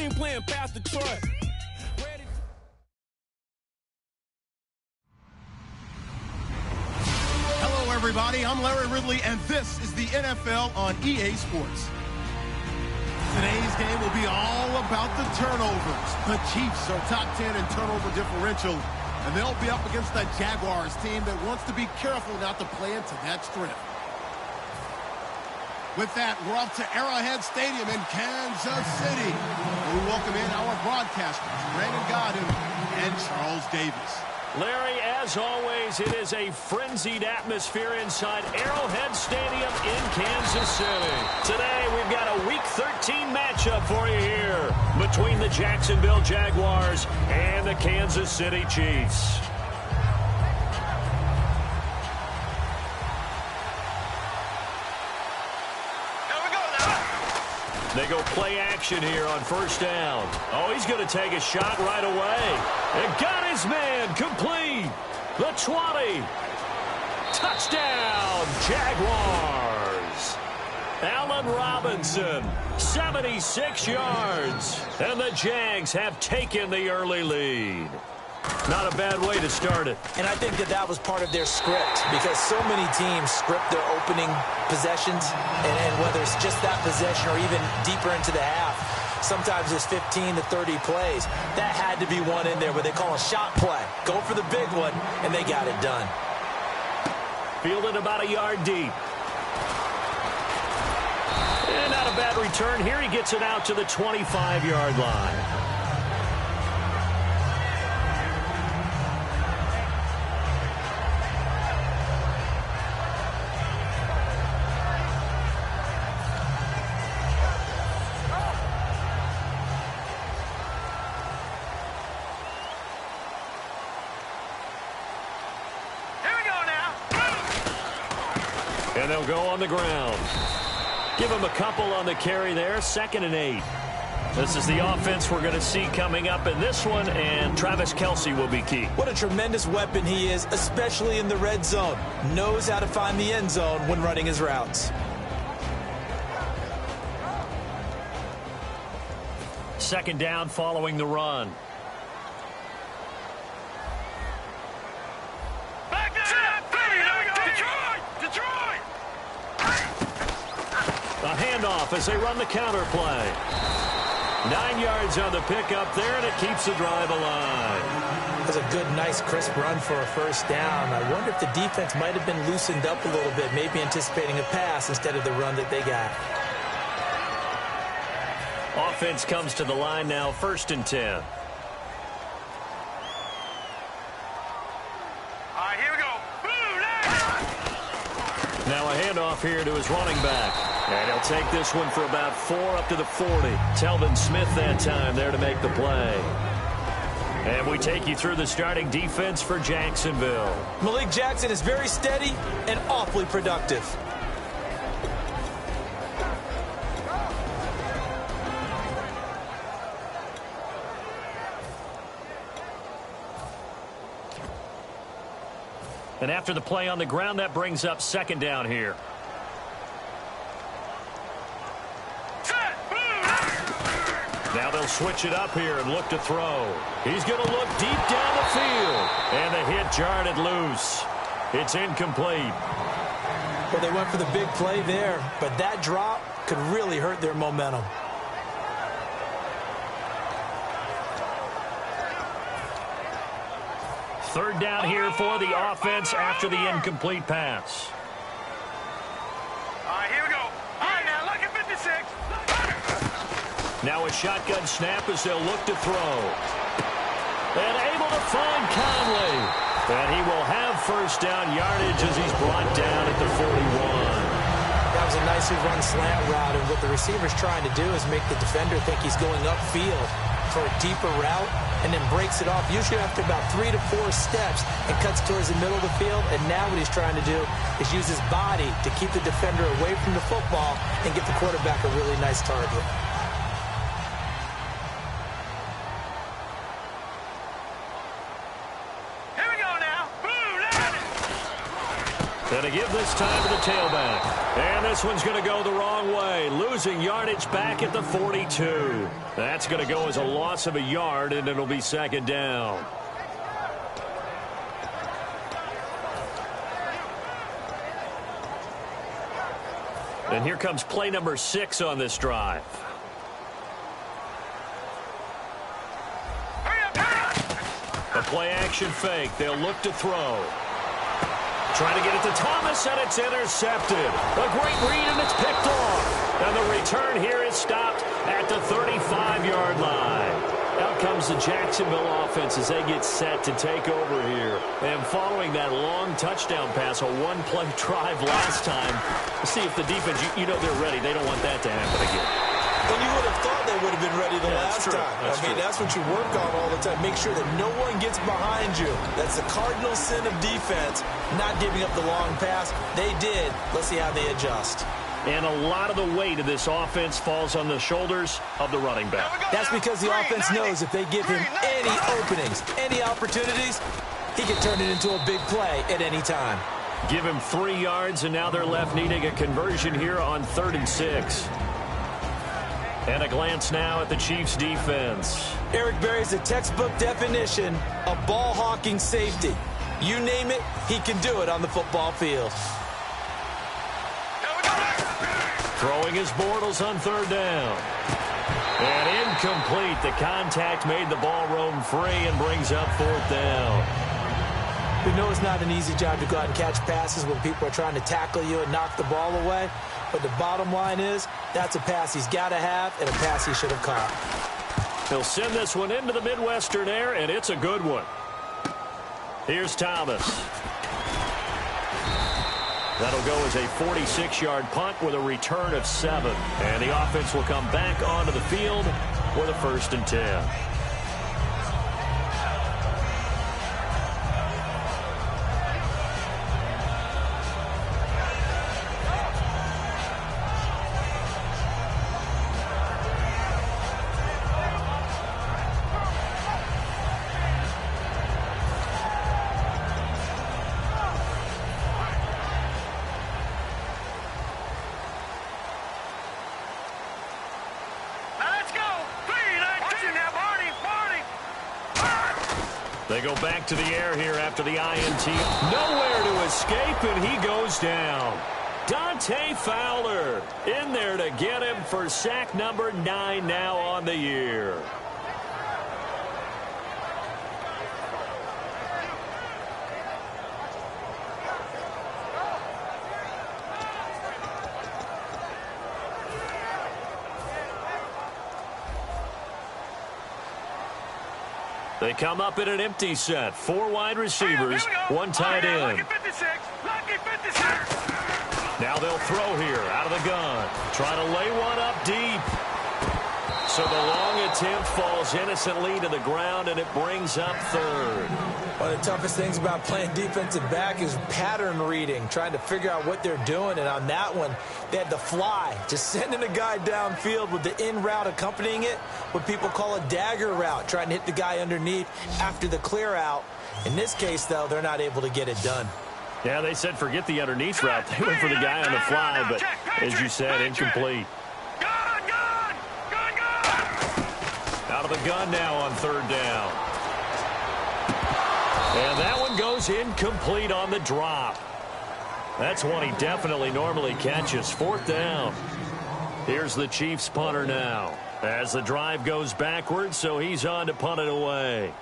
ain't playing Pastor Troy. Hello, everybody. I'm Larry Ridley, and this is the NFL on EA Sports. Today's game will be all about the turnovers. The Chiefs are top 10 in turnover differential, and they'll be up against the Jaguars team that wants to be careful not to play into that strength. With that, we're off to Arrowhead Stadium in Kansas City. We welcome in our broadcasters, Brandon Godden and Charles Davis. Larry, as always, it is a frenzied atmosphere inside Arrowhead Stadium in Kansas City. Today, we've got a Week 13 matchup for you here between the Jacksonville Jaguars and the Kansas City Chiefs. They go play action here on first down. Oh, he's going to take a shot right away. And got his man complete. The 20. Touchdown, Jaguars. Allen Robinson, 76 yards. And the Jags have taken the early lead. Not a bad way to start it. And I think that was part of their script, because so many teams script their opening possessions, and whether it's just that possession or even deeper into the half, sometimes it's 15 to 30 plays. That had to be one in there where they call a shot play. Go for the big one, and they got it done. Fielded about a yard deep. And not a bad return. Here he gets it out to the 25-yard line. And they'll go on the ground. Give him a couple on the carry there. 2nd and 8. This is the offense we're going to see coming up in this one, and Travis Kelce will be key. What a tremendous weapon he is, especially in the red zone. Knows how to find the end zone when running his routes. 2nd down following the run. A handoff as they run the counter play. 9 yards on the pickup there, and it keeps the drive alive. That's a good, nice, crisp run for a first down. I wonder if the defense might have been loosened up a little bit, maybe anticipating a pass instead of the run that they got. Offense comes to the line now, 1st and 10. All right, here we go. Now a handoff here to his running back. And he'll take this one for about 4 up to the 40. Telvin Smith that time there to make the play. And we take you through the starting defense for Jacksonville. Malik Jackson is very steady and awfully productive. And after the play on the ground, that brings up 2nd down here. Now they'll switch it up here and look to throw. He's going to look deep down the field. And the hit jarred it loose. It's incomplete. Well, they went for the big play there, but that drop could really hurt their momentum. Third down here for the offense after the incomplete pass. All right, here we go. All right, now look at 56. Now a shotgun snap as they'll look to throw. And able to find Conley. And he will have first down yardage as he's brought down at the 41. That was a nicely run slant route, and what the receiver's trying to do is make the defender think he's going upfield for a deeper route, and then breaks it off, usually after about 3 to 4 steps, and cuts towards the middle of the field. And now what he's trying to do is use his body to keep the defender away from the football and get the quarterback a really nice target. And to give this time to the tailback. And this one's going to go the wrong way. Losing yardage back at the 42. That's going to go as a loss of a yard, and it'll be second down. And here comes play number 6 on this drive. A play-action fake. They'll look to throw. Trying to get it to Thomas, and it's intercepted. A great read, and it's picked off. And the return here is stopped at the 35-yard line. Out comes the Jacksonville offense as they get set to take over here. And following that long touchdown pass, a one-play drive last time, let's see if the defense, you know they're ready. They don't want that to happen again. Well, you would have thought they would have been ready the last time. That's what you work on all the time. Make sure that no one gets behind you. That's the cardinal sin of defense, not giving up the long pass. They did. Let's see how they adjust. And a lot of the weight of this offense falls on the shoulders of the running back. That's because the offense knows if they give him any openings, any opportunities, he can turn it into a big play at any time. Give him 3 yards, and now they're left needing a conversion here on 3rd and 6. And a glance now at the Chiefs' defense. Eric Berry's a textbook definition of ball-hawking safety. You name it, he can do it on the football field. Throwing his Bortles on 3rd down. And incomplete. The contact made the ball roam free and brings up 4th down. We know it's not an easy job to go out and catch passes when people are trying to tackle you and knock the ball away. But the bottom line is, that's a pass he's got to have and a pass he should have caught. He'll send this one into the Midwestern air, and it's a good one. Here's Thomas. That'll go as a 46-yard punt with a return of 7. And the offense will come back onto the field with a 1st and 10. They go back to the air here after the INT. Nowhere to escape, and he goes down. Dante Fowler in there to get him for sack number 9 now on the year. They come up in an empty set. 4 wide receivers, 1 tight end. Lucky 56. Lucky 56. Now they'll throw here out of the gun. Trying to lay one up deep. So the long attempt falls innocently to the ground, and it brings up 3rd. One of the toughest things about playing defensive back is pattern reading, trying to figure out what they're doing. And on that one, they had the fly, just sending a guy downfield with the in route accompanying it, what people call a dagger route, trying to hit the guy underneath after the clear out. In this case, though, they're not able to get it done. Yeah, they said forget the underneath route. They went for the guy on the fly, but as you said, incomplete. Out of the gun now on 3rd down. And that one goes incomplete on the drop. That's one he definitely normally catches. 4th down. Here's the Chiefs punter now. As the drive goes backwards, so he's on to punt it away.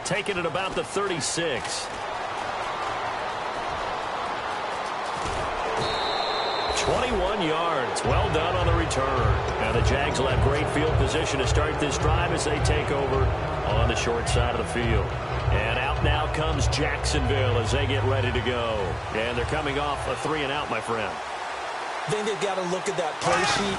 Taking it about the 36. 21 yards. Well done on the return. Now the Jags will have great field position to start this drive as they take over on the short side of the field. And out now comes Jacksonville as they get ready to go. And they're coming off a 3-and-out, my friend. I think they've got to look at that play sheet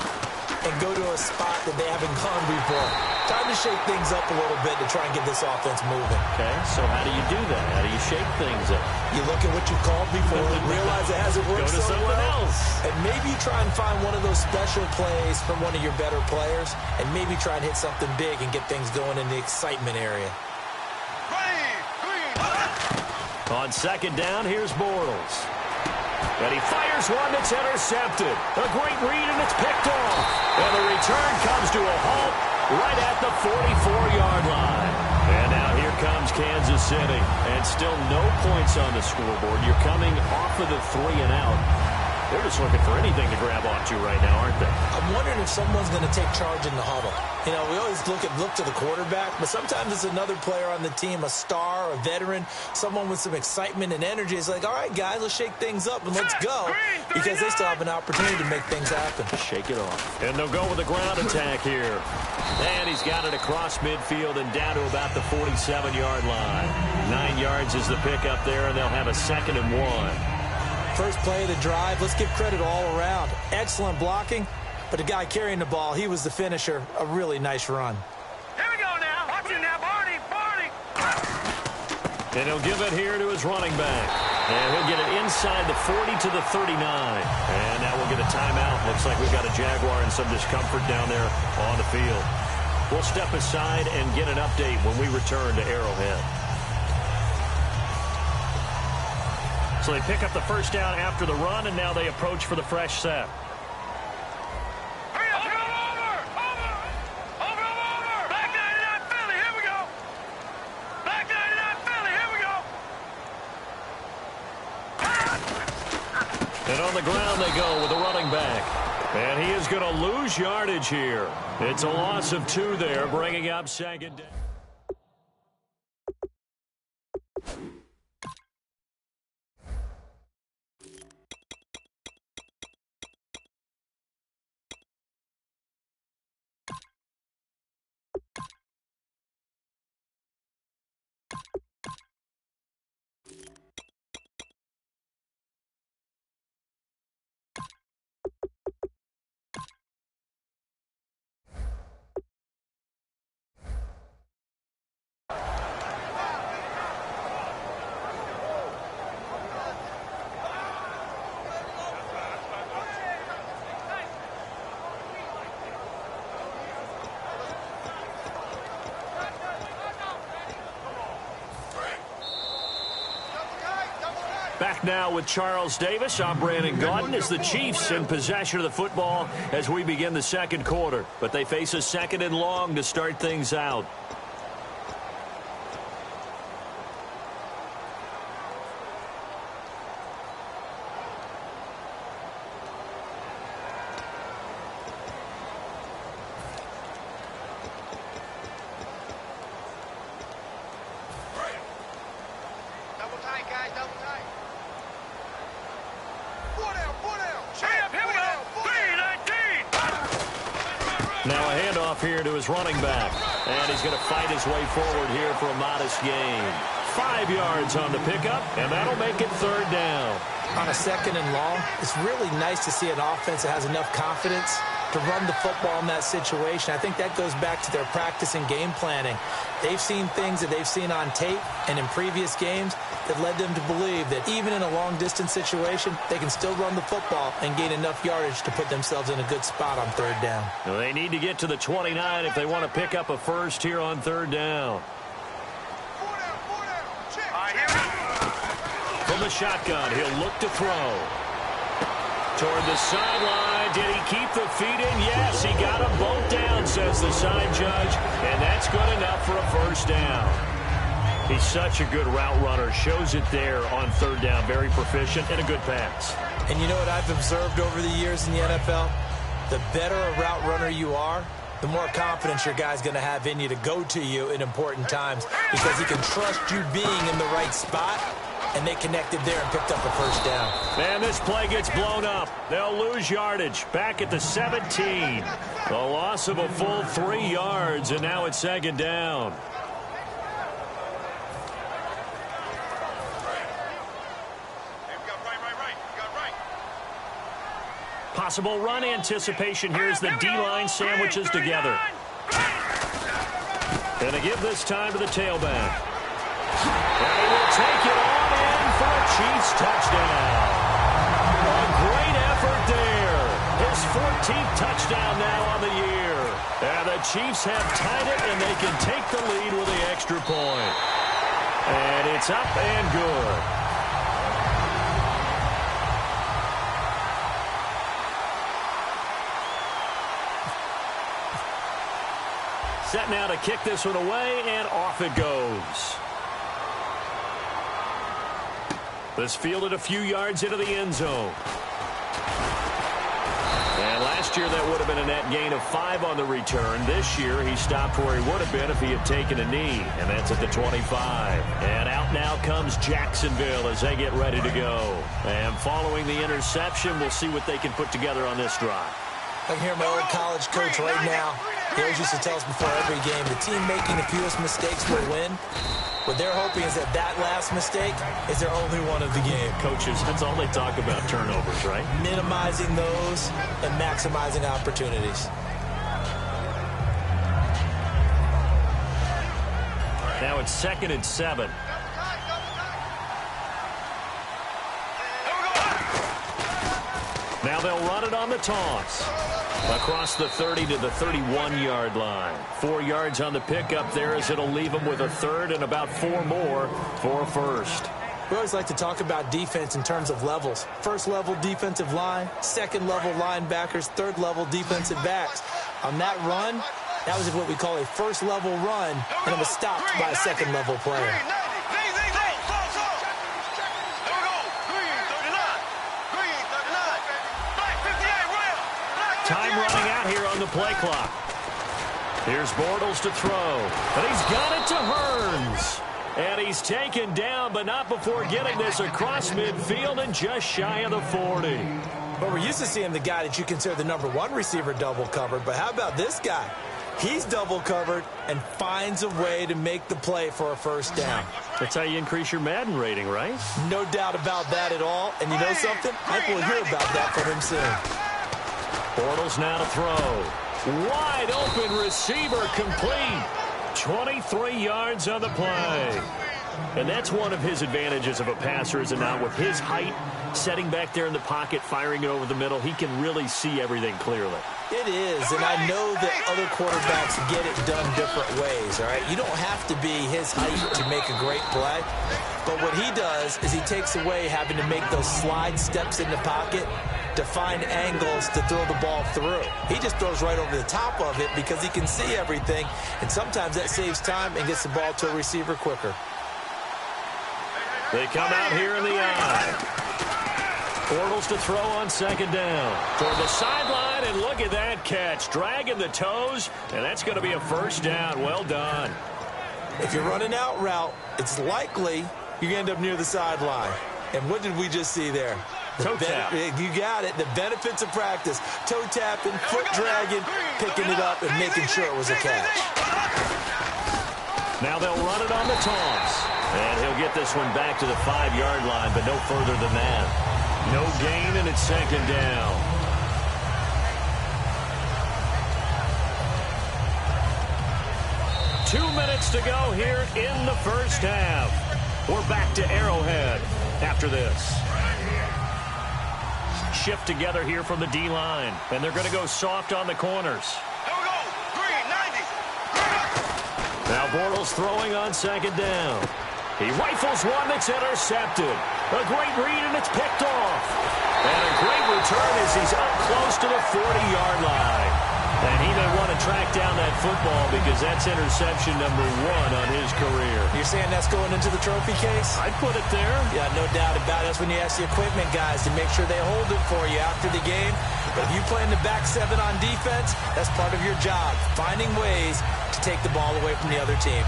and go to a spot that they haven't gone before. time to shake things up a little bit to try and get this offense moving. Okay, so how do you do that? How do you shake things up? You look at what you called before, realize it hasn't worked Go to so something well, else. and maybe you try and find one of those special plays from one of your better players, and maybe try and hit something big and get things going in the excitement area. On second down, here's Bortles. And he fires one that's intercepted. A great read, and it's picked off. And the return comes to a halt right at the 44-yard line. And now here comes Kansas City. And still no points on the scoreboard. You're coming off of the 3-and-out. They're just looking for anything to grab onto right now, aren't they? I'm wondering if someone's going to take charge in the huddle. You know, we always look to the quarterback, but sometimes it's another player on the team, a star, a veteran, someone with some excitement and energy. It's like, all right, guys, let's shake things up and let's go, because they still have an opportunity to make things happen. Shake it off. And they'll go with a ground attack here. And he's got it across midfield and down to about the 47-yard line. 9 yards is the pickup there, and they'll have a 2nd and 1. First play of the drive, let's give credit all around. Excellent blocking, but the guy carrying the ball, he was the finisher. A really nice run. Here we go now. Watch it now, Barney. And he'll give it here to his running back. And he'll get it inside the 40 to the 39. And now we'll get a timeout. Looks like we've got a Jaguar and some discomfort down there on the field. We'll step aside and get an update when we return to Arrowhead. So they pick up the first down after the run, and now they approach for the fresh set. Hurry up. Over. Back 99 Philly. Here we go. Back 99 Philly. Here we go. And on the ground they go with the running back. And he is going to lose yardage here. It's a loss of 2 there, bringing up 2nd down. Back now with Charles Davis. I'm Brandon Gaudin as the Chiefs in possession of the football as we begin the second quarter. But they face a 2nd and long to start things out. Double tight, guys. Double tight. Here we go. 3-19. Now a handoff here to his running back. And he's going to fight his way forward here for a modest gain. 5 yards on the pickup, and that'll make it 3rd down. On a 2nd and long, it's really nice to see an offense that has enough confidence to run the football in that situation. I think that goes back to their practice and game planning. They've seen things that they've seen on tape and in previous games that led them to believe that even in a long-distance situation, they can still run the football and gain enough yardage to put themselves in a good spot on 3rd down. Well, they need to get to the 29 if they want to pick up a first here on 3rd down. From the shotgun, he'll look to throw. Toward the sideline. Did he keep the feet in? Yes, he got them both down, says the side judge. And that's good enough for a first down. He's such a good route runner. Shows it there on 3rd down. Very proficient and a good pass. And you know what I've observed over the years in the NFL? The better a route runner you are, the more confidence your guy's going to have in you to go to you in important times, because he can trust you being in the right spot, and they connected there and picked up a first down. And this play gets blown up. They'll lose yardage back at the 17. The loss of a full 3 yards, and now it's 2nd down. Possible run anticipation here as the D-line sandwiches together. And they give this time to the tailback. And he will take it on in for a Chiefs touchdown. A great effort there. His 14th touchdown now on the year. And the Chiefs have tied it, and they can take the lead with the extra point. And it's up and good. Set now to kick this one away, and off it goes. This fielded a few yards into the end zone. And last year that would have been a net gain of 5 on the return. This year he stopped where he would have been if he had taken a knee, and that's at the 25. And out now comes Jacksonville as they get ready to go. And following the interception, we'll see what they can put together on this drive. I can hear my old college coach right now. He always used to tell us before every game, the team making the fewest mistakes will win. What they're hoping is that last mistake is their only one of the game. Coaches, that's all they talk about, turnovers, right? Minimizing those and maximizing opportunities. Now it's 2nd and 7. Now they'll run it on the toss. Across the 30 to the 31-yard line. 4 yards on the pickup there as it'll leave them with a third and about 4 more for a first. We always like to talk about defense in terms of levels. First level defensive line, second level linebackers, third level defensive backs. On that run, that was what we call a first level run, and it was stopped by a second level player. Time running out here on the play clock. Here's Bortles to throw. And he's got it to Hearns. And he's taken down, but not before getting this across midfield and just shy of the 40. But we're used to seeing the guy that you consider the #1 receiver double covered. But how about this guy? He's double covered and finds a way to make the play for a first down. That's how you increase your Madden rating, right? No doubt about that at all. And you know something? I think we'll hear about that from him soon. Bortles now to throw. Wide open receiver complete. 23 yards on the play. And that's one of his advantages of a passer, is it not? With his height, setting back there in the pocket, firing it over the middle, he can really see everything clearly. It is, and I know that other quarterbacks get it done different ways, all right? You don't have to be his height to make a great play. But what he does is he takes away having to make those slide steps in the pocket to find angles to throw the ball through. He just throws right over the top of it because he can see everything, and sometimes that saves time and gets the ball to a receiver quicker. They come out here in the eye. Bortles to throw on 2nd down. Toward the sideline, and look at that catch. Dragging the toes, and that's going to be a first down. Well done. If you're running out route, it's likely you're going to end up near the sideline. And what did we just see there? Toe tap. You got it. The benefits of practice. Toe tapping, foot dragging, picking it up, and making sure it was a catch. Now they'll run it on the toss. And he'll get this one back to the 5-yard line, but no further than that. No gain, and it's 2nd down. Two minutes to go here in the first half. We're back to Arrowhead after this. Shift together here from the D-line, and they're going to go soft on the corners. Here we go. Green, 90. Now Bortles throwing on 2nd down. He rifles one that's intercepted. A great read, and it's picked off. And a great return as he's up close to the 40-yard line. And he may want to track down that football because that's interception #1 on his career. You're saying that's going into the trophy case? I'd put it there. Yeah, no doubt about it. That's when you ask the equipment guys to make sure they hold it for you after the game. But if you play in the back 7 on defense, that's part of your job, finding ways to take the ball away from the other team.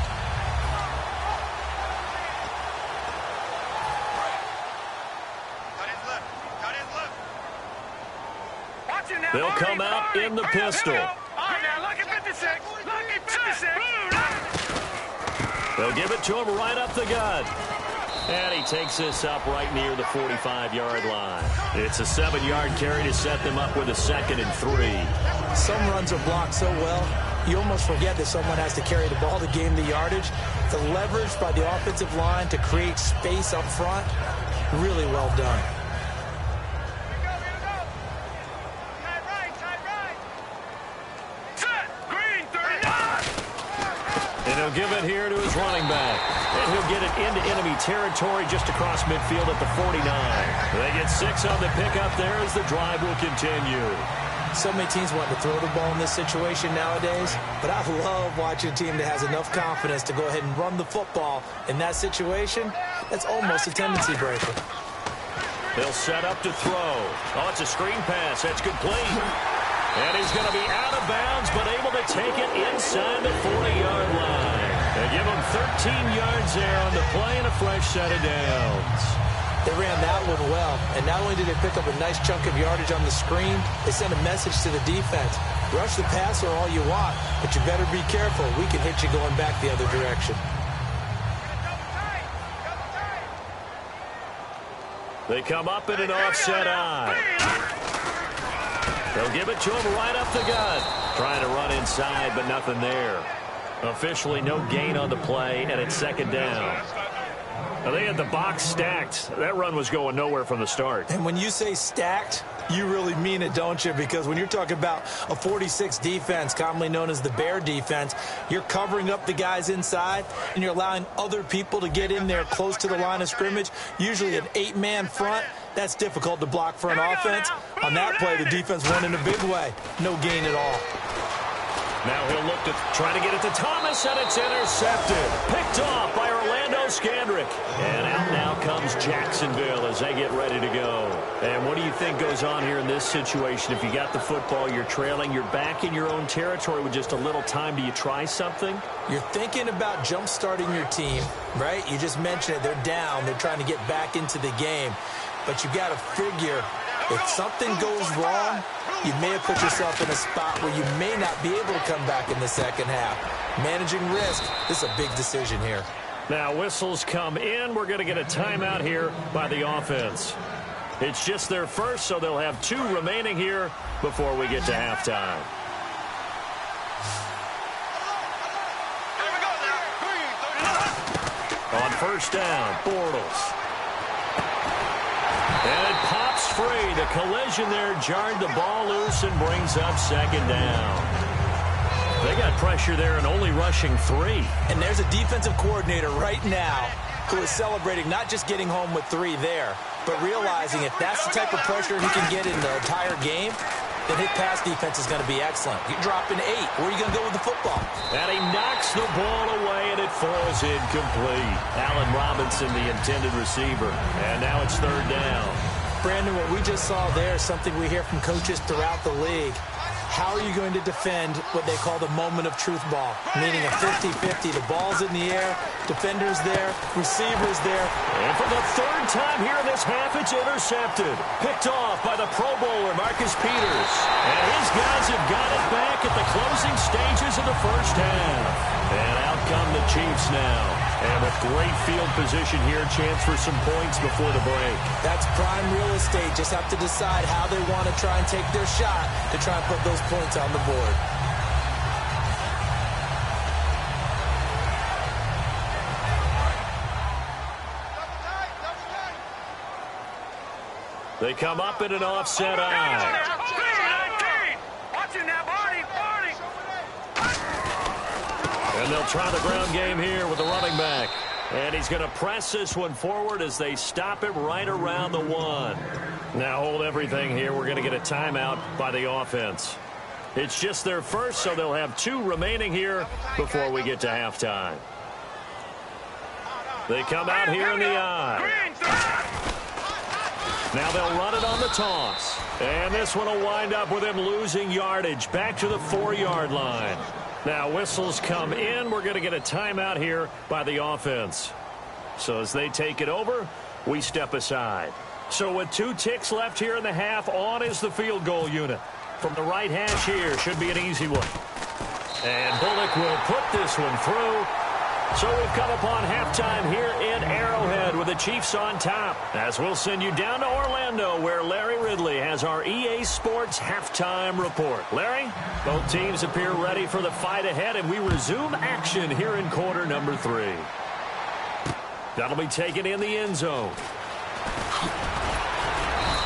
They'll come out in the pistol. All right, now, look at 56. Look at 56. They'll give it to him right up the gut. And he takes this up right near the 45-yard line. It's a 7-yard carry to set them up with a 2nd and 3. Some runs are blocked so well, you almost forget that someone has to carry the ball to gain the yardage. The leverage by the offensive line to create space up front, really well done. And he'll give it here to his running back. And he'll get it into enemy territory just across midfield at the 49. They get 6 on the pickup there as the drive will continue. So many teams want to throw the ball in this situation nowadays, but I love watching a team that has enough confidence to go ahead and run the football. In that situation, that's almost a tendency breaker. They'll set up to throw. Oh, it's a screen pass. That's complete. And he's going to be out of bounds, but able to take it inside the 40-yard line. They give him 13 yards there on the play and a fresh set of downs. They ran that one well, and not only did they pick up a nice chunk of yardage on the screen, they sent a message to the defense. Rush the passer all you want, but you better be careful. We can hit you going back the other direction. They come up in an offset eye. They'll give it to him right up the gut. Trying to run inside, but nothing there. Officially no gain on the play, and it's second down. Now, they had the box stacked. That run was going nowhere from the start. And when you say stacked, you really mean it, don't you? Because when you're talking about a 46 defense, commonly known as the Bear defense, you're covering up the guys inside, and you're allowing other people to get in there close to the line of scrimmage, usually an 8-man front. That's difficult to block for an offense. On that play, the defense won in a big way. No gain at all. Now he'll look to try to get it to Thomas, and it's intercepted. Picked off by Orlando Scandrick. And out now comes Jacksonville as they get ready to go. And what do you think goes on here in this situation? If you got the football, you're trailing, you're back in your own territory with just a little time. Do you try something? You're thinking about jump-starting your team, right? You just mentioned it. They're down. They're trying to get back into the game. But you got to figure, if something goes wrong, you may have put yourself in a spot where you may not be able to come back in the second half. Managing risk, this is a big decision here. Now whistles come in. We're going to get a timeout here by the offense. It's just their first, so they'll have 2 remaining here before we get to halftime. On first down, Bortles. And it pops free. The collision there jarred the ball loose and brings up second down. They got pressure there and only rushing 3. And there's a defensive coordinator right now who is celebrating not just getting home with 3 there, but realizing if that's the type of pressure he can get in the entire game, then his pass defense is going to be excellent. You're dropping 8. Where are you going to go with the football? And he knocks the ball away, and it falls incomplete. Allen Robinson, the intended receiver. And now it's third down. Brandon, what we just saw there is something we hear from coaches throughout the league. How are you going to defend what they call the moment of truth ball? Meaning a 50-50. The ball's in the air, defenders there, receivers there. And for the 3rd time here in this half, it's intercepted. Picked off by the Pro Bowler, Marcus Peters. And his guys have got it back at the closing stages of the first half. And out come the Chiefs now. And with great field position here, chance for some points before the break. That's prime real estate. Just have to decide how they want to try and take their shot to try and put those points on the board. They come up in an offset eye. And they'll try the ground game here with the running back. And he's going to press this one forward as they stop him right around the 1. Now hold everything here. We're going to get a timeout by the offense. It's just their first, so they'll have 2 remaining here before we get to halftime. They come out here in the eye. Now they'll run it on the toss. And this one will wind up with him losing yardage back to the 4-yard line. Now whistles come in. We're going to get a timeout here by the offense. So as they take it over, we step aside. So with 2 ticks left here in the half, on is the field goal unit. From the right hash here, should be an easy one. And Bullock will put this one through. So we've come upon halftime here in Arrowhead with the Chiefs on top. As we'll send you down to Orlando where Larry Ridley has our EA Sports halftime report. Larry, both teams appear ready for the fight ahead, and we resume action here in quarter number 3. That'll be taken in the end zone.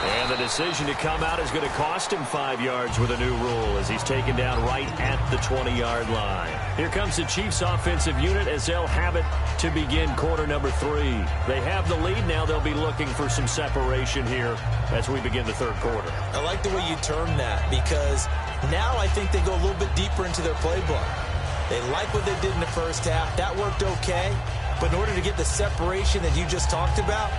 And the decision to come out is going to cost him 5 yards with a new rule as he's taken down right at the 20-yard line. Here comes the Chiefs offensive unit as they'll have it to begin quarter number 3. They have the lead now. They'll be looking for some separation here as we begin the third quarter. I like the way you term that because now I think they go a little bit deeper into their playbook. They like what they did in the first half. That worked okay. But in order to get the separation that you just talked about,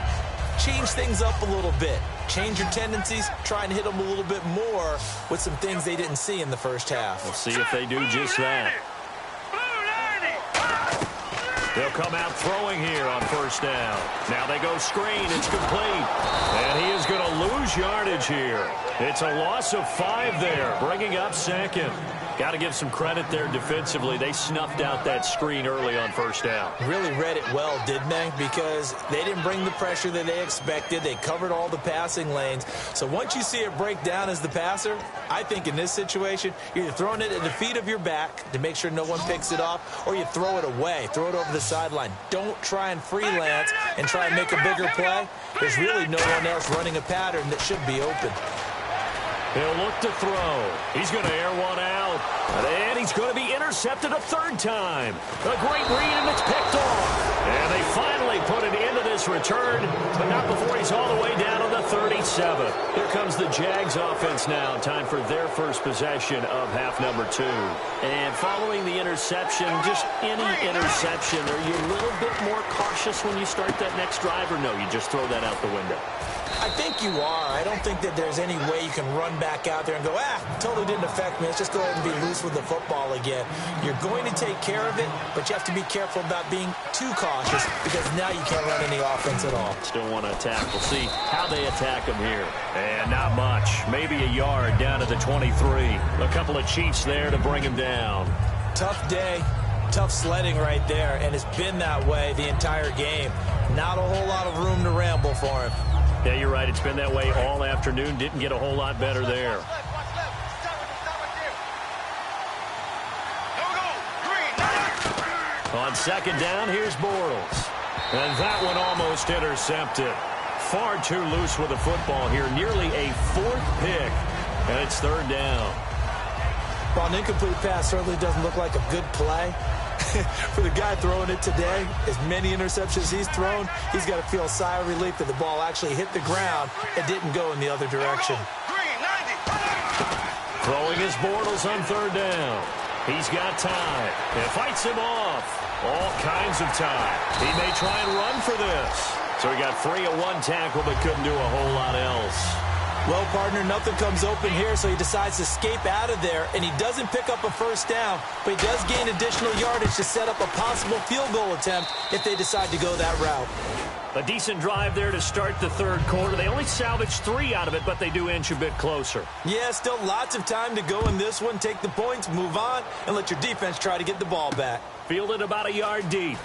change things up a little bit. Change your tendencies, try and hit them a little bit more with some things they didn't see in the first half. We'll see if they do just that. They'll come out throwing here on first down. Now they go screen. It's complete. And he is going to lose yardage here. It's a loss of 5 there, bringing up second. Got to give some credit there defensively. They snuffed out that screen early on first down. Really read it well, didn't they? Because they didn't bring the pressure that they expected. They covered all the passing lanes. So once you see it break down as the passer, I think in this situation, you're either throwing it at the feet of your back to make sure no one picks it off, or you throw it away, throw it over the sideline. Don't try and freelance and try and make a bigger play. There's really no one else running a pattern that should be open. He'll look to throw. He's going to air one out. And he's going to be intercepted a third time. A great read, and it's picked off. And they finally put an end to this return, but not before he's all the way down on the 37. Here comes the Jags offense now. Time for their first possession of half number 2. And following the interception, just any interception, are you a little bit more cautious when you start that next drive, or no, you just throw that out the window? I think you are. I don't think that there's any way you can run back out there and go, totally didn't affect me. Let's just go ahead and be loose with the football again. You're going to take care of it, but you have to be careful about being too cautious because now you can't run any offense at all. Still want to attack. We'll see how they attack him here. And not much. Maybe a yard down to the 23. A couple of Chiefs there to bring him down. Tough day. Tough sledding right there, and it's been that way the entire game. Not a whole lot of room to ramble for him. Yeah, you're right. It's been that way all afternoon. Didn't get a whole lot better there. On second down, here's Bortles. And that one almost intercepted. Far too loose with the football here. Nearly a 4th pick. And it's third down. Well, an incomplete pass certainly doesn't look like a good play. For the guy throwing it today, as many interceptions he's thrown, he's got to feel a sigh of relief that the ball actually hit the ground and didn't go in the other direction. Throwing his Bortles on third down. He's got time. It fights him off. All kinds of time. He may try and run for this. So he got free of one tackle but couldn't do a whole lot else. Well, partner, nothing comes open here, so he decides to escape out of there, and he doesn't pick up a first down, but he does gain additional yardage to set up a possible field goal attempt if they decide to go that route. A decent drive there to start the third quarter. They only salvaged 3 out of it, but they do inch a bit closer. Yeah, still lots of time to go in this one. Take the points, move on, and let your defense try to get the ball back. Fielded about a yard deep.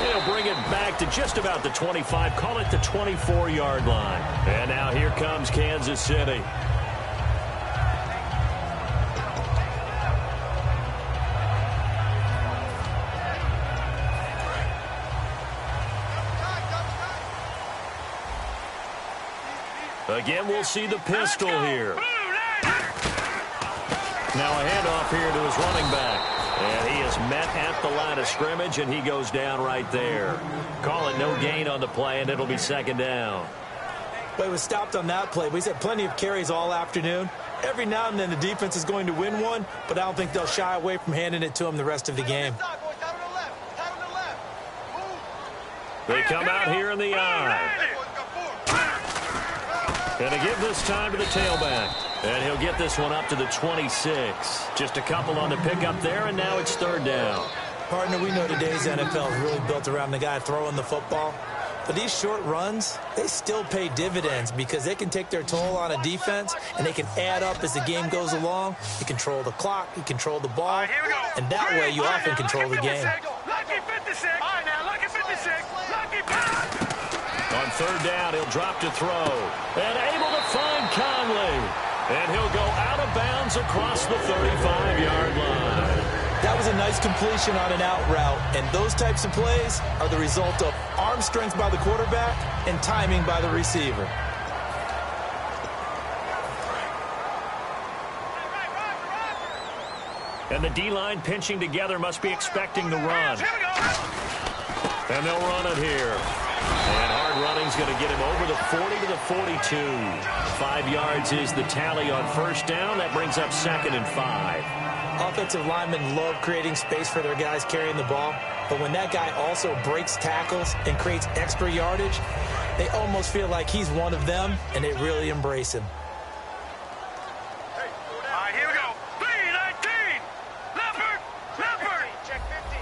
They'll bring it back to just about the 25, call it the 24-yard line. And now here comes Kansas City. Again, we'll see the pistol here. Now a handoff here to his running back. And he is met at the line of scrimmage, and he goes down right there. Call it no gain on the play, and it'll be second down. But he was stopped on that play. He's had plenty of carries all afternoon. Every now and then the defense is going to win one, but I don't think they'll shy away from handing it to him the rest of the game. They come out here in the eye. And to give this time to the tailback. And he'll get this one up to the 26. Just a couple on the pickup there, and now it's third down. Partner, we know today's NFL is really built around the guy throwing the football. But these short runs, they still pay dividends because they can take their toll on a defense, and they can add up as the game goes along. You control the clock, you control the ball, and that way you often control the game. Lucky 56. All right, now, lucky 56. Lucky 56. On third down, he'll drop to throw. And able to find Conley. And he'll go out of bounds across the 35-yard line. That was a nice completion on an out route, and those types of plays are the result of arm strength by the quarterback and timing by the receiver. And the D-line pinching together must be expecting the run. And they'll run it here. And hard running's going to get him over the 40 to the 42. 5 yards is the tally on first down. That brings up 2nd and 5. Offensive linemen love creating space for their guys carrying the ball, but when that guy also breaks tackles and creates extra yardage, they almost feel like he's one of them, and they really embrace him. All right, here we go. 3-19. Leopard. Check 50.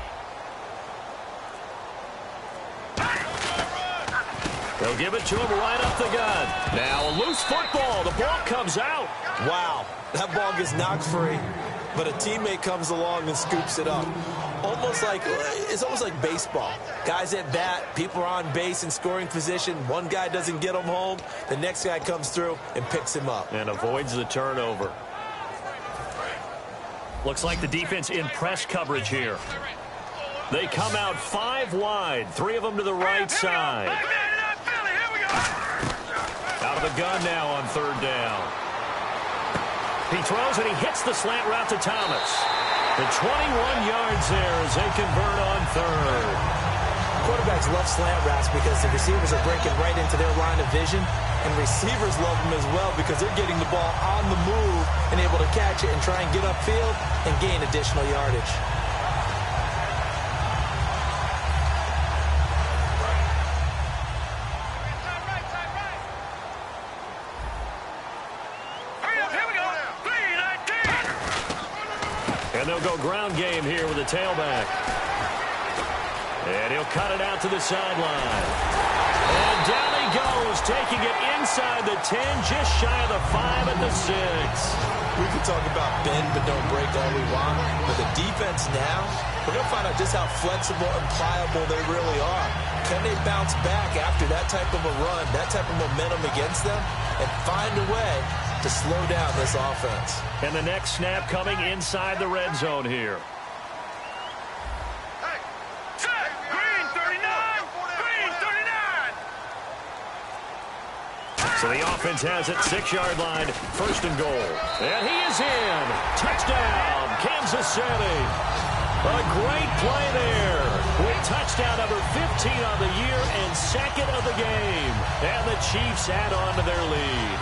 They'll give it to him right up the gun. Now a loose football. The ball comes out. Wow, that ball gets knocked free, but a teammate comes along and scoops it up. It's almost like baseball. Guys at bat, people are on base in scoring position. One guy doesn't get him home. The next guy comes through and picks him up. And avoids the turnover. Looks like the defense in press coverage here. They come out 5 wide, 3 of them to the right side. Out of the gun now on third down. He throws and he hits the slant route to Thomas. The 21 yards there as they convert on third. Quarterbacks love slant routes because the receivers are breaking right into their line of vision, and receivers love them as well because they're getting the ball on the move and able to catch it and try and get upfield and gain additional yardage. And they'll go ground game here with a tailback. And he'll cut it out to the sideline. And down he goes, taking it inside the 10, just shy of the 5 at the 6. We can talk about bend but don't break all we want, but the defense now, we're going to find out just how flexible and pliable they really are. Can they bounce back after that type of a run, that type of momentum against them, and find a way to slow down this offense? And the next snap coming inside the red zone here. Green 39. So the offense has it, 6-yard line, 1st and goal. And he is in. Touchdown, Kansas City. A great play there with touchdown number 15 on the year and 2nd of the game. And the Chiefs add on to their lead.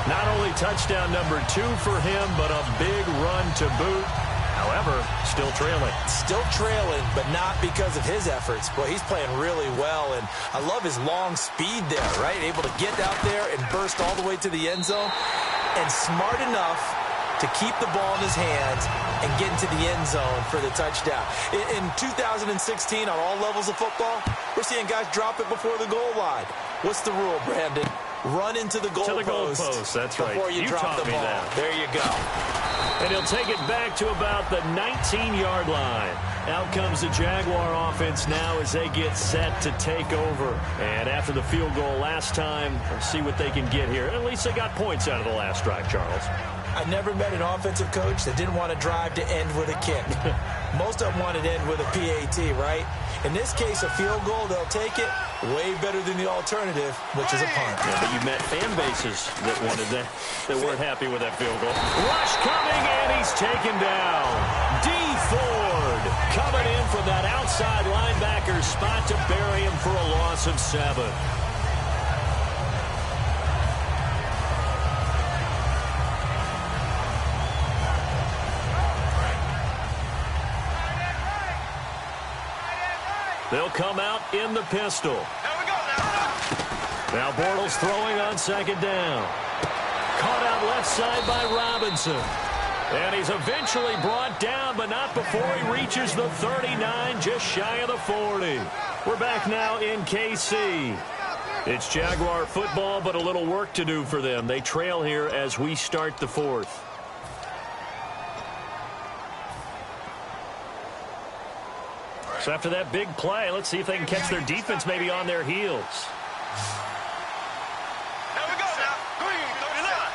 Not only touchdown number 2 for him, but a big run to boot. However, still trailing. Still trailing, but not because of his efforts. Boy, he's playing really well, and I love his long speed there, right? Able to get out there and burst all the way to the end zone, and smart enough to keep the ball in his hands and get into the end zone for the touchdown. In 2016, on all levels of football, we're seeing guys drop it before the goal line. What's the rule, Brandon? Run into the goalpost. That's right. Before you drop the ball. That. There you go. And he'll take it back to about the 19-yard line. Out comes the Jaguar offense now as they get set to take over. And after the field goal last time, we'll see what they can get here. At least they got points out of the last drive, Charles. I never met an offensive coach that didn't want to drive to end with a kick. Most of them wanted to end with a PAT, right? In this case, a field goal, they'll take it. Way better than the alternative, which is a punt. Yeah, but you met fan bases that wanted that weren't happy with that field goal. Rush coming, and he's taken down. D. Ford coming in from that outside linebacker spot to bury him for a loss of 7. They'll come out in the pistol. Now Bortles throwing on 2nd down. Caught out left side by Robinson. And he's eventually brought down, but not before he reaches the 39, just shy of the 40. We're back now in KC. It's Jaguar football, but a little work to do for them. They trail here as we start the fourth. So after that big play, let's see if they can catch their defense maybe on their heels. Here we go now. Green, 39.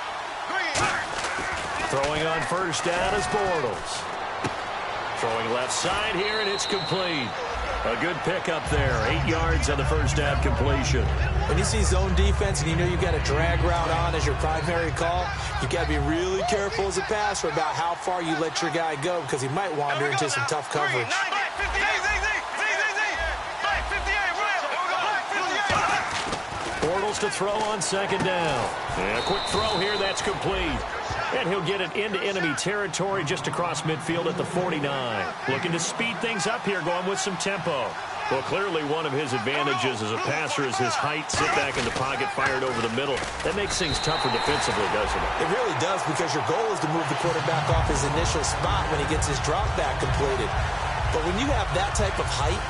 Green. Throwing on first down is Bortles. Throwing left side here, and it's complete. A good pickup there. 8 yards on the first down completion. When you see zone defense and you know you've got a drag route on as your primary call, you've got to be really careful as a passer about how far you let your guy go because he might wander into some tough coverage. Bortles to throw on second down. And a quick throw here, that's complete. And he'll get it into enemy territory just across midfield at the 49. Looking to speed things up here, going with some tempo. Well, clearly one of his advantages as a passer is his height, sit back in the pocket, fired over the middle. That makes things tougher defensively, doesn't it? It really does, because your goal is to move the quarterback off his initial spot when he gets his drop back completed. But when you have that type of height,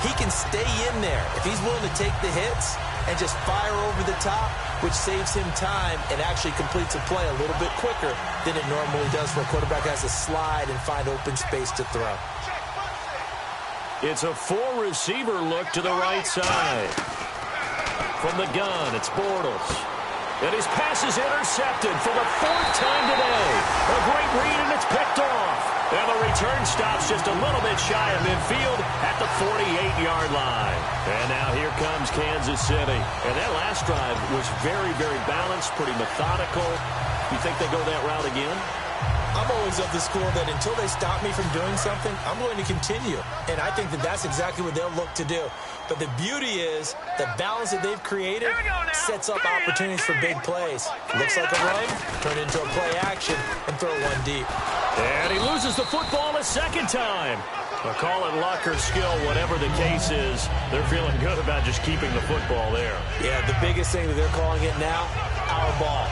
he can stay in there if he's willing to take the hits and just fire over the top, which saves him time and actually completes a play a little bit quicker than it normally does for a quarterback who has to slide and find open space to throw. It's a 4-receiver look to the right side. From the gun, it's Bortles. And his pass is intercepted for the 4th time today. A great read, and it's picked off. And the return stops just a little bit shy of midfield at the 48-yard line. And now here comes Kansas City. And that last drive was very, very balanced, pretty methodical. You think they go that route again? I'm always of the school that until they stop me from doing something, I'm going to continue. And I think that that's exactly what they'll look to do. But the beauty is the balance that they've created sets up opportunities for big plays. Looks like a run, turn it into a play action, and throw one deep. And he loses the football a second time. Well, call it luck or skill, whatever the case is. They're feeling good about just keeping the football there. Yeah, the biggest thing that they're calling it now, our ball.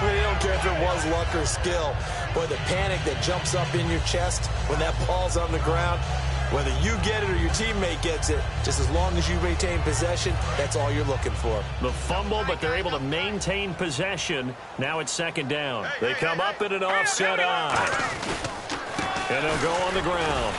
They don't care if it was luck or skill. Boy, the panic that jumps up in your chest when that ball's on the ground, whether you get it or your teammate gets it, just as long as you retain possession, that's all you're looking for. The fumble, but they're able to maintain possession. Now it's second down. They come up in an offset eye. And they'll go on the ground.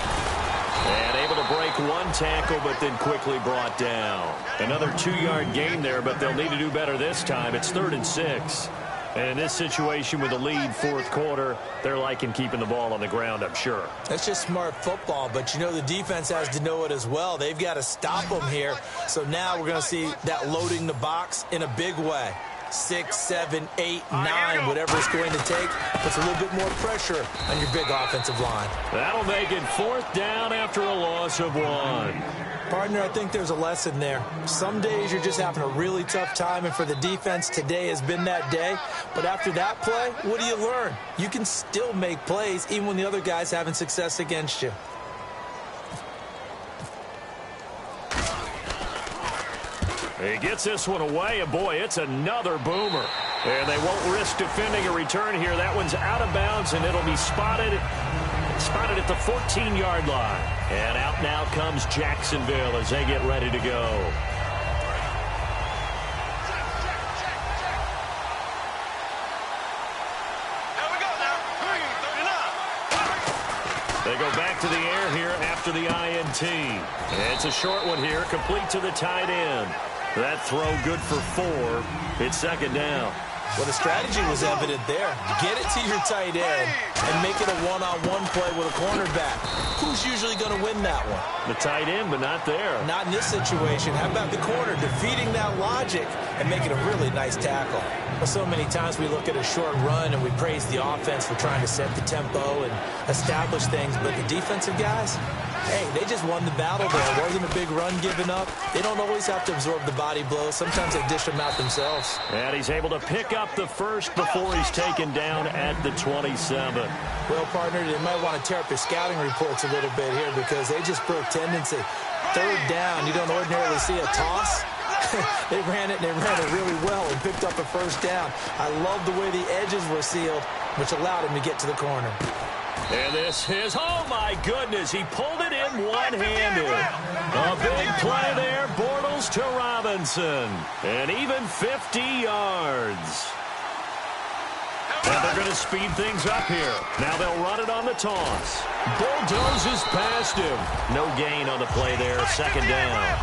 And able to break one tackle, but then quickly brought down. Another 2-yard gain there, but they'll need to do better this time. It's 3rd and 6. And in this situation with a lead 4th quarter, they're liking keeping the ball on the ground, I'm sure. That's just smart football, but you know the defense has to know it as well. They've got to stop them here. So now we're going to see that loading the box in a big way. 6, 7, 8, 9, whatever it's going to take, puts a little bit more pressure on your big offensive line. That'll make it 4th down after a loss of 1. Partner, I think there's a lesson there. Some days you're just having a really tough time, and for the defense, today has been that day. But after that play, what do you learn? You can still make plays even when the other guy's having success against you. He gets this one away, and boy, it's another boomer. And they won't risk defending a return here. That one's out of bounds, and it'll be spotted at the 14-yard line. And out now comes Jacksonville as they get ready to go. Here we go now. Green, 39. They go back to the air here after the INT. It's a short one here, complete to the tight end. That throw good for 4. It's second down. Well, the strategy was evident there. Get it to your tight end and make it a one-on-one play with a cornerback. Who's usually going to win that one? The tight end, but not there. Not in this situation. How about the corner defeating that logic and making a really nice tackle? Well, so many times we look at a short run and we praise the offense for trying to set the tempo and establish things, but the defensive guys, hey, they just won the battle there. It wasn't a big run given up. They don't always have to absorb the body blows. Sometimes they dish them out themselves. And he's able to pick up the first before he's taken down at the 27. Well, partner, they might want to tear up their scouting reports a little bit here because they just broke tendency. 3rd down, you don't ordinarily see a toss. They ran it really well and picked up a first down. I love the way the edges were sealed. which allowed him to get to the corner. And this is, oh my goodness, he pulled it in one-handed. A big play there, Bortles to Robinson. And even 50 yards. And they're going to speed things up here. Now they'll run it on the toss. Bulldozes past him. No gain on the play there, second down.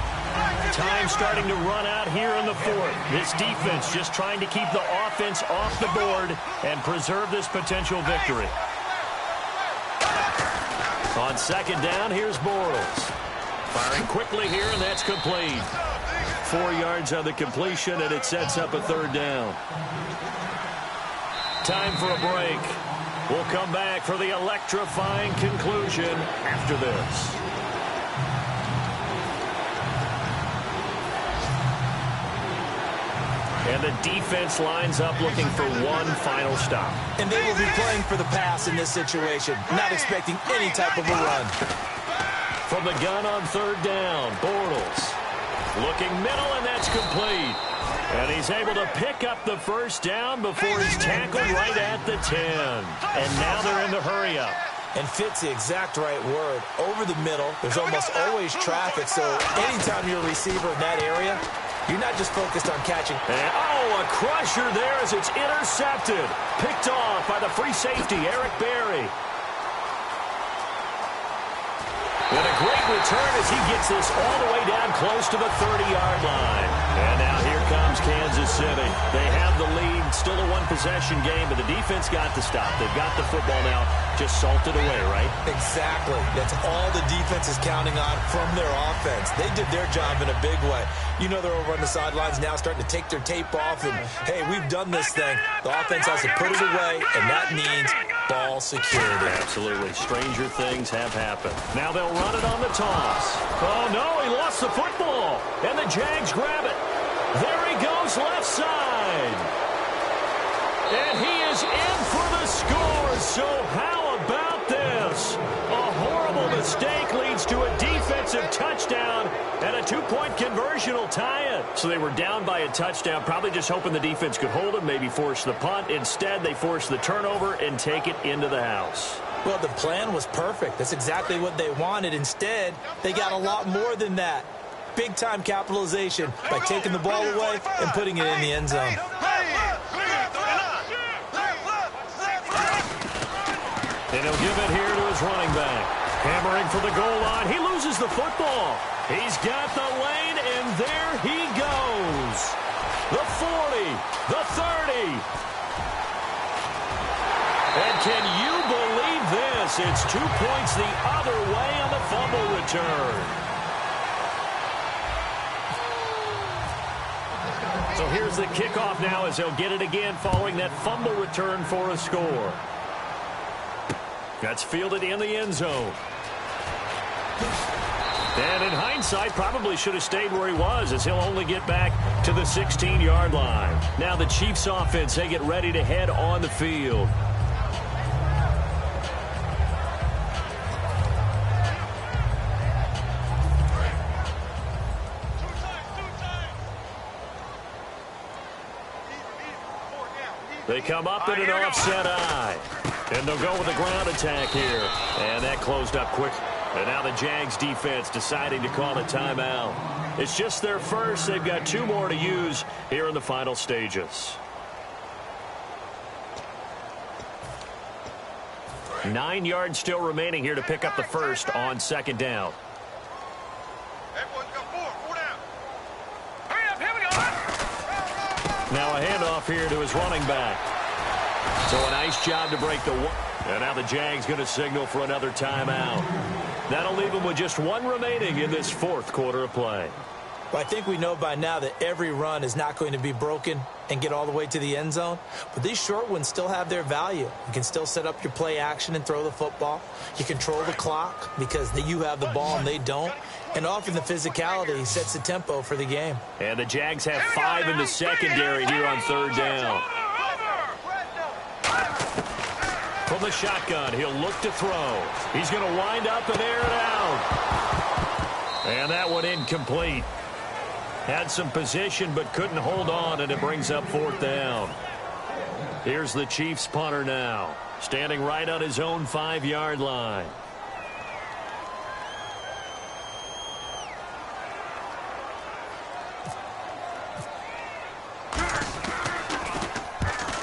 Time starting to run out here in the fourth. This defense just trying to keep the offense off the board and preserve this potential victory. On second down, here's Bortles. Firing quickly here, and that's complete. 4 yards on the completion, and it sets up a third down. Time for a break. We'll come back for the electrifying conclusion after this. And the defense lines up looking for one final stop. And they will be playing for the pass in this situation, not expecting any type of a run. From the gun on third down, Bortles looking middle, and that's complete. And he's able to pick up the first down before he's tackled right at the 10. And now they're in the hurry-up. And fits the exact right word. Over the middle, there's almost always traffic, so anytime you're a receiver in that area, you're not just focused on catching. And, oh, a crusher there as it's intercepted. Picked off by the free safety, Eric Berry. And a great return as he gets this all the way down close to the 30-yard line. And now here comes Kansas City. They have the lead, still a one-possession game, but the defense got to stop. They've got the football now, just salted away, right? Exactly. That's all the defense is counting on from their offense. They did their job in a big way. You know they're over on the sidelines now starting to take their tape off, and, hey, we've done this thing. The offense has to put it away, and that means ball security. Absolutely. Stranger things have happened. Now they'll run it on the toss. Oh, no, he lost the football. And the Jags grab it. There he goes, left side. And he is in for the score. So how about this? A horrible mistake leads to a defensive touchdown, and a two-point conversion will tie it. So they were down by a touchdown, probably just hoping the defense could hold them, maybe force the punt. Instead, they force the turnover and take it into the house. Well, the plan was perfect. That's exactly what they wanted. Instead, they got a lot more than that. Big-time capitalization by taking the ball away and putting it in the end zone. And he'll give it here to his running back. Hammering for the goal line. He loses the football. He's got the lane, and there he goes. The 40, the 30. And can you believe this? It's 2 points the other way on the fumble return. So here's the kickoff now as they'll get it again following that fumble return for a score. That's fielded in the end zone. And in hindsight, probably should have stayed where he was as he'll only get back to the 16-yard line. Now the Chiefs offense, they get ready to head on the field. They come up in an offset eye. And they'll go with a ground attack here. And that closed up quick. And now the Jags defense deciding to call a timeout. It's just their first. They've got 2 more to use here in the final stages. 9 yards still remaining here to pick up the first on second down. Now a handoff here to his running back. So a nice job to break the one. And now the Jags going to signal for another timeout. That'll leave them with just 1 remaining in this fourth quarter of play. Well, I think we know by now that every run is not going to be broken and get all the way to the end zone. But these short ones still have their value. You can still set up your play action and throw the football. You control the clock because you have the ball and they don't. And often the physicality sets the tempo for the game. And the Jags have 5 in the secondary here on third down. From the shotgun, he'll look to throw. He's going to wind up and air it out. And that one incomplete. Had some position but couldn't hold on, and it brings up fourth down. Here's the Chiefs punter now, standing right on his own 5-yard line.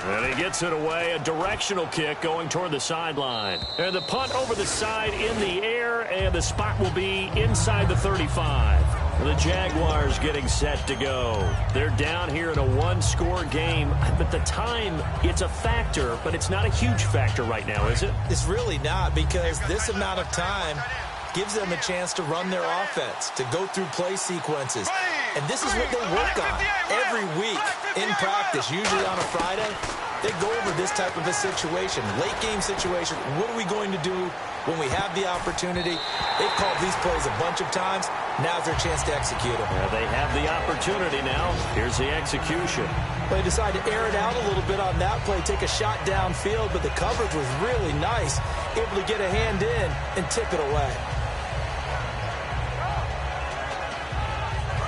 And he gets it away, a directional kick going toward the sideline. And the punt over the side in the air, and the spot will be inside the 35. The Jaguars getting set to go. They're down here in a one-score game, but the time, it's a factor, but it's not a huge factor right now, is it? It's really not, because this amount of time gives them a chance to run their offense, to go through play sequences. And this is what they work on every week in practice, usually on a Friday. They go over this type of a situation, late game situation. What are we going to do when we have the opportunity? They've called these plays a bunch of times. Now's their chance to execute them. Yeah, they have the opportunity now. Here's the execution. They decide to air it out a little bit on that play, take a shot downfield, but the coverage was really nice, able to get a hand in and tip it away.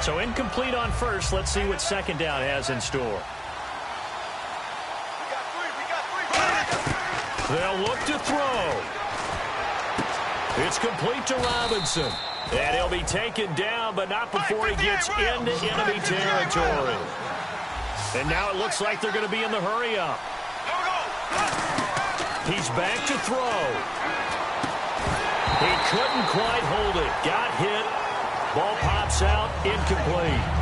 So incomplete on first. Let's see what second down has in store. They'll look to throw. It's complete to Robinson. And he'll be taken down, but not before he gets into enemy territory. And now it looks like they're going to be in the hurry-up. He's back to throw. He couldn't quite hold it. Got hit. Ball pops out, incomplete.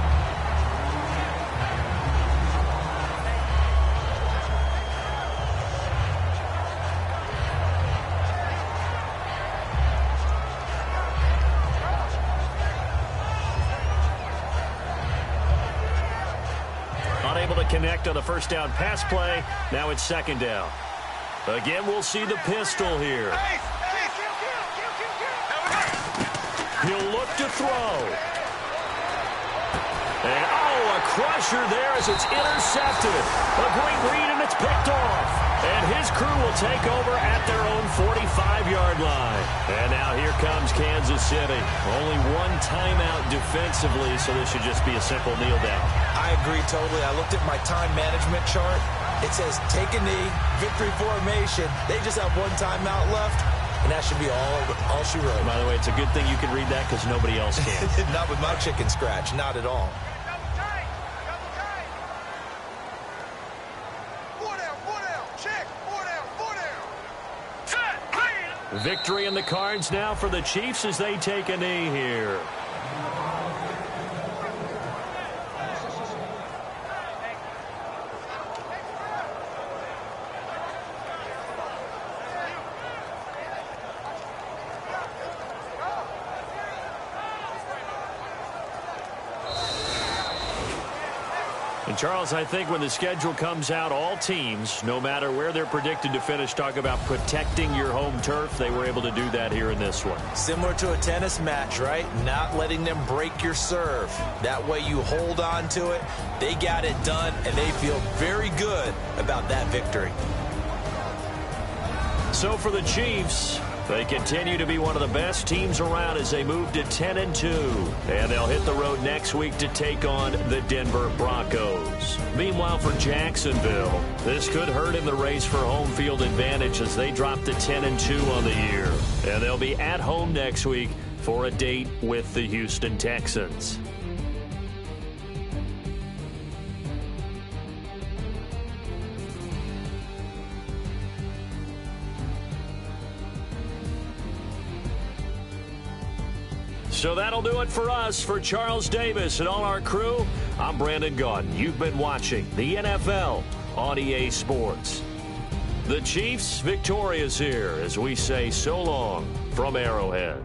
Unable to connect on the first down pass play. Now it's second down. Again, we'll see the pistol here. He'll look to throw. And, a crusher there as it's intercepted. A great read, and it's picked off. And his crew will take over at their own 45-yard line. And now here comes Kansas City. Only one timeout defensively, so this should just be a simple kneel down. I agree totally. I looked at my time management chart. It says take a knee, victory formation. They just have one timeout left. And that should be all she wrote. By the way, it's a good thing you can read that because nobody else can. Not with my chicken scratch. Not at all. Victory in the cards now for the Chiefs as they take a knee here. And Charles, I think when the schedule comes out, all teams, no matter where they're predicted to finish, talk about protecting your home turf. They were able to do that here in this one. Similar to a tennis match, right? Not letting them break your serve. That way you hold on to it. They got it done, and they feel very good about that victory. So for the Chiefs, they continue to be one of the best teams around as they move to 10-2. And they'll hit the road next week to take on the Denver Broncos. Meanwhile, for Jacksonville, this could hurt in the race for home field advantage as they drop to 10-2 on the year. And they'll be at home next week for a date with the Houston Texans. So that'll do it for us. For Charles Davis and all our crew, I'm Brandon Gaudin. You've been watching the NFL on EA Sports. The Chiefs victorious here as we say so long from Arrowhead.